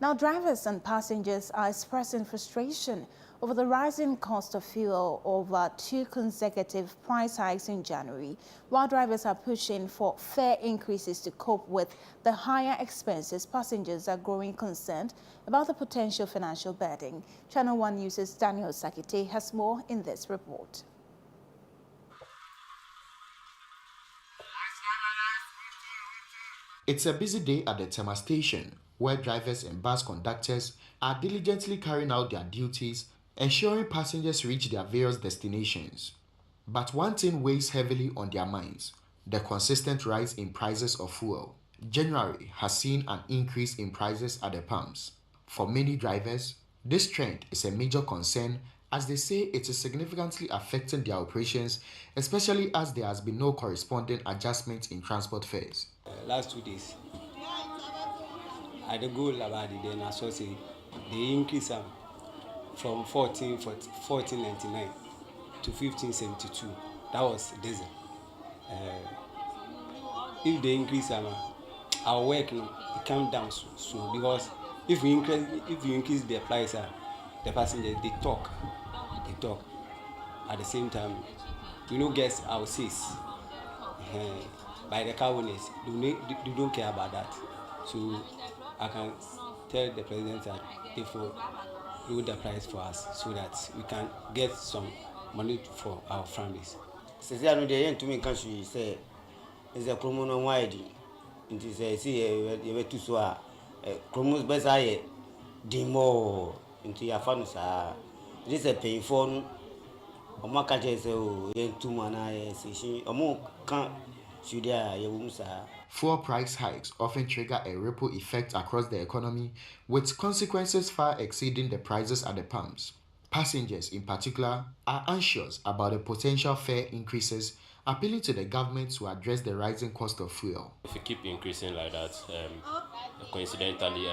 Now, drivers and passengers are expressing frustration over the rising cost of fuel over 2 consecutive price hikes in January, while drivers are pushing for fare increases to cope with the higher expenses. Passengers are growing concerned about the potential financial burden. Channel One News' Daniel Sakite has more in this report. It's a busy day at the Tema station, where drivers and bus conductors are diligently carrying out their duties, ensuring passengers reach their various destinations. But one thing weighs heavily on their minds: the consistent rise in prices of fuel. January has seen an increase in prices at the pumps. For many drivers, this trend is a major concern, as they say it is significantly affecting their operations, especially as there has been no corresponding adjustment in transport fares. Last 2 days, I don't go about it, then I saw say they increase from 14.99 to 15.72. That was diesel. If they increase our work, it come down soon, because if you increase the price, the passengers they talk. At the same time, guess our says by the car owners, they don't care about that. So I can tell the president that they lower the price for us so that we can get some money for our families. Since I know the end to me country say is a criminal wide. It is a see you to so criminals best I demo into your funds. This is a pay for my country so two man I see a more can't should Fuel price hikes often trigger a ripple effect across the economy, with consequences far exceeding the prices at the pumps. Passengers, in particular, are anxious about the potential fare increases, appealing to the government to address the rising cost of fuel. If you keep increasing like that, coincidentally,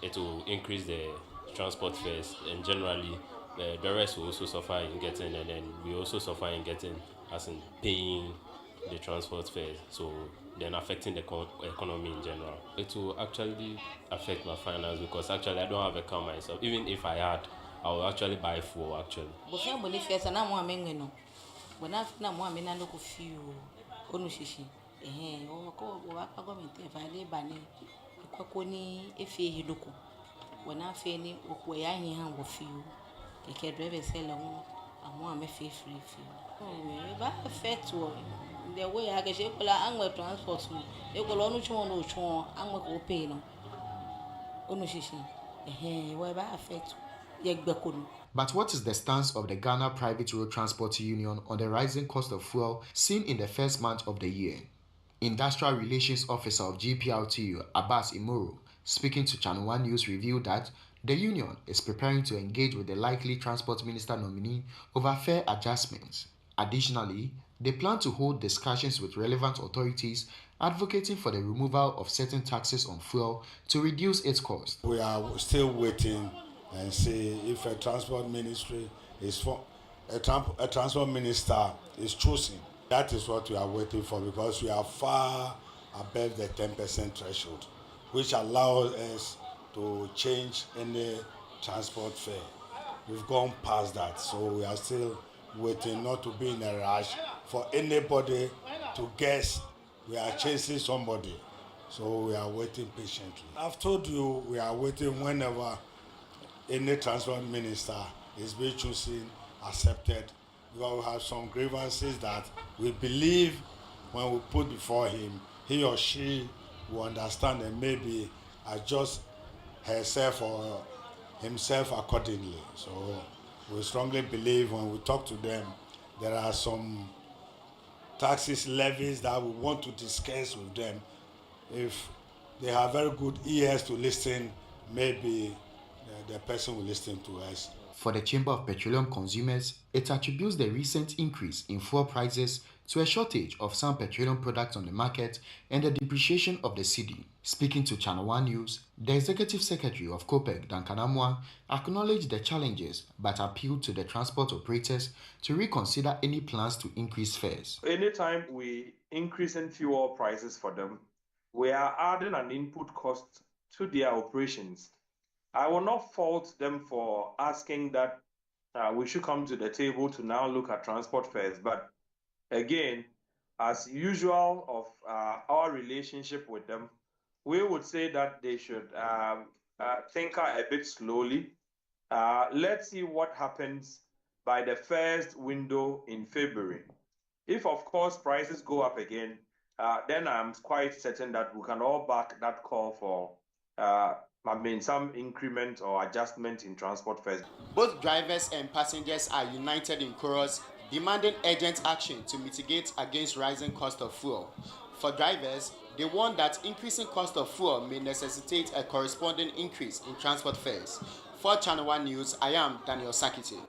it will increase the transport fares, and generally, the rest will also suffer in getting, and then we also suffer in getting, as in paying the transport fares, so then affecting the economy in general. It will actually affect my finance, because actually I don't have a car myself. Even if I had, I will actually buy fuel actually. The way I get transport me, you go on which one I'm going to pay no. But what is the stance of the Ghana Private Road Transport Union on the rising cost of fuel seen in the first month of the year? Industrial Relations Officer of GPRTU, Abbas Imuru, speaking to Channel One News, revealed that the union is preparing to engage with the likely Transport Minister nominee over fare adjustments. Additionally, they plan to hold discussions with relevant authorities advocating for the removal of certain taxes on fuel to reduce its cost. We are still waiting and see if a transport ministry is for a transport minister is chosen. That is what we are waiting for, because we are far above the 10% threshold, which allows us to change any transport fare. We've gone past that, so we are still waiting, not to be in a rush for anybody to guess we are chasing somebody. So we are waiting patiently. I've told you we are waiting whenever any transport minister is being chosen, accepted, because we have some grievances that we believe when we put before him, he or she will understand and maybe adjust herself or himself accordingly. So we strongly believe when we talk to them, there are some taxes, levies that we want to discuss with them. If they have very good ears to listen, maybe the person will listen to us. For the Chamber of Petroleum Consumers, it attributes the recent increase in fuel prices to a shortage of some petroleum products on the market and the depreciation of the cedi. Speaking to Channel One News, the Executive Secretary of COPEC, Duncan Amwa, acknowledged the challenges but appealed to the transport operators to reconsider any plans to increase fares. Anytime we increase in fuel prices for them, we are adding an input cost to their operations. I will not fault them for asking that we should come to the table to now look at transport fares. But again, as usual of our relationship with them, we would say that they should think a bit slowly. Let's see what happens by the first window in February. If, of course, prices go up again, then I'm quite certain that we can all back that call for some increment or adjustment in transport fares. Both drivers and passengers are united in chorus, demanding urgent action to mitigate against rising cost of fuel. For drivers, they warn that increasing cost of fuel may necessitate a corresponding increase in transport fares. For ChannelOne News, I am Daniel Sakiti.